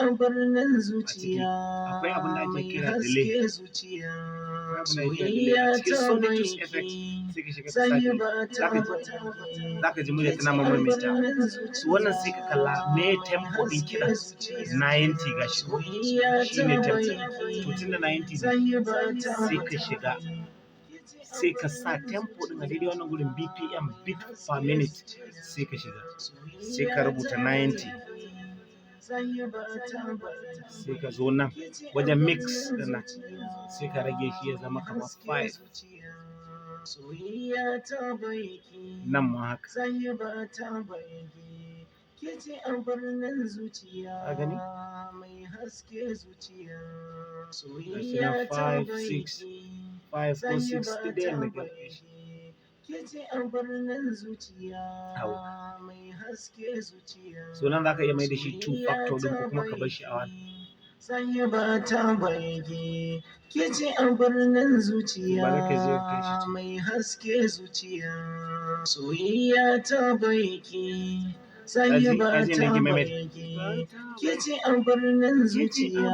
a birnin a ciki zuciya akwai abin da ake mai kira haske delay zuciya soyayya a cikin sonic effect sai ka shiga ka sa delay zaka ji murya tana maimaita su wannan sai ka kalla me tempo din kiɗan 90 gashi ko shine tempo to tunda 90 sai ka shiga sai ka sa tempo din a daidai wannan gurin bpm beat per minute sai ka shiga sai ka rubuta 90 sai ka zo nan wajen mix din nan sai ka rage shi ya zama kamar 5 nan ma haka a gani gashi nan 5 6 5 ko 6 duk da yadda ka shi so nan zaka iya mai da shi 2 factor din ko kuma ka bar shi a 1 sanya ba ta bayyage ke ce a birnin zuciya mai haske zuciya soyayya ta bayyage sanya ba ta bayyage ke ce a birnin zuciya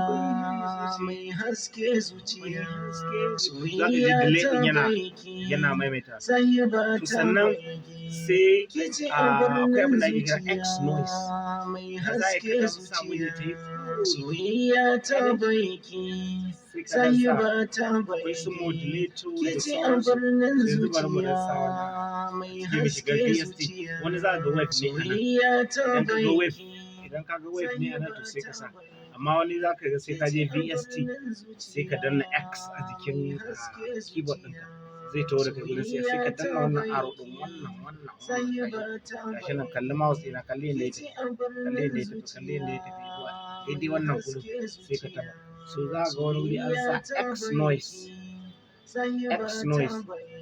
mai haske zuciya soyayya ta bayyage yana maimaita sanya ba to ta sannan sai akwai abin da ake kira zuciya X noise mai za ka haske dan sa murya ta yi zuciya soyayya ta bayyage sai ka dan sanya sa ba ta akwai su modulator ke da ce a sauransu birnin sai yanzu bari mu dan sa zuciya wannan mai sai mu shiga haske VST zuciya wani za ka ga wave ne a nan soyayya ta idan ka ga wave bayyage idan ka ga wave ne a nan to sai ka sa amma wani za ka ga sai ka je VST sai ka danna X a jikin keyboard ɗinka zai taho da kai gurin sai ka danna wannan arrow ɗin wannan gashi nan kalli mouse ɗina kalli yadda ya tafi kalli yadda ya tafi kalli yadda ya tafi zuwa daidai wannan gurin sai ka taɓa so za ka ga wani wuri an sa X noise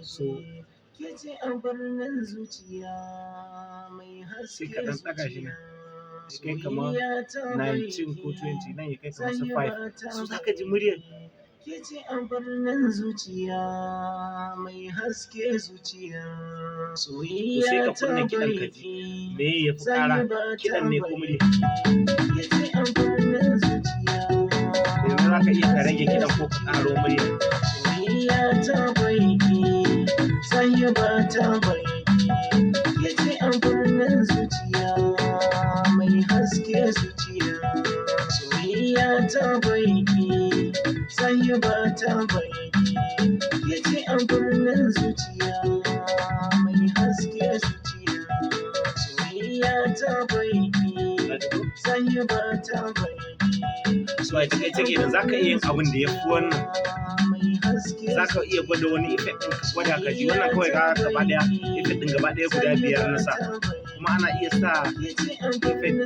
so sai ka ɗan ɗaga shi nan ya kai kamar 19 ko 20 nan ya kai kamar 5 so za ka ji muryar ke ce a birnin zuciya mai haske zuciya to sai soyayya ka ta kunna kiɗan ka ji bayyage me ya fi ƙara kiɗan ne ko murya ke ce a birnin zuciya yanzu za ka iya ka rage kiɗan ko ka ƙaro murya soyayya ta bayyage sanya ba ta bayyage ke ce a birnin zuciya mai haske zuciya soyayya ta bayyage sanya ba ta bayyage ke ce a birnin zuciya mai haske zuciya soyayya ta bayyage sanya ba ta bayyage so a takaice kenan za ka iya yin abin da ya fi wannan za ka iya gwada wani effect ɗin ka gwada ka ji wannan kawai ka gaba ɗaya effect ɗin gaba ɗaya guda 5 na sa kuma ana iya sa effect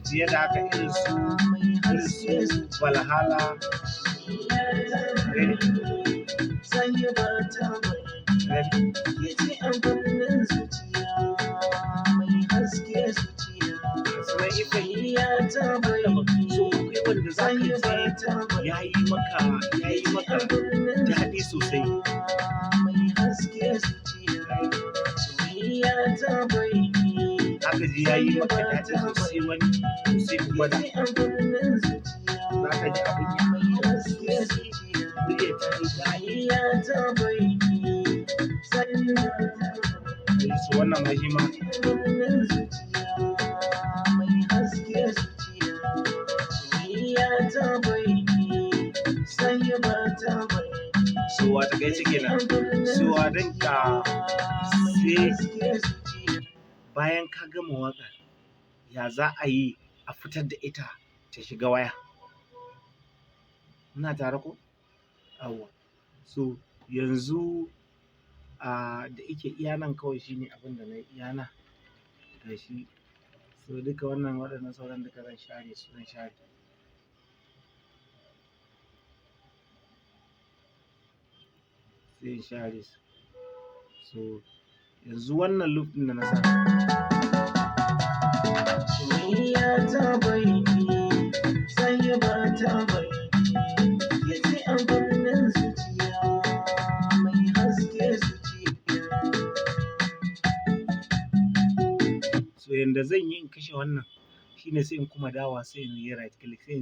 fiye da haka irin su valhalla ready sunan effect so akwai wanda za ka ji ya yi maka daɗi sosai haka ji ya yi maka daɗi sosai wani sai ku gwada za ka ji abin ya yi sosai murya ta yi daɗi su wannan mai shi ma so a takaice kenan so a dinka sai bayan ka gama waƙa ya za a yi a fitar da ita ta shiga waya ina tare ko yawwa so yanzu da ike iya nan kawai shine abin da na yi iya nan gashi so duka waɗannan sauran duka zan share su zan share sai in share su so yanzu wannan loop ɗin da na sa soyayya ta bayyage sanya ba ta bayyage ke ce a birnin zuciya mai haske zuciya so yanda zan yi in kashe wannan shine sai in kuma dawa sai in yi right click sai in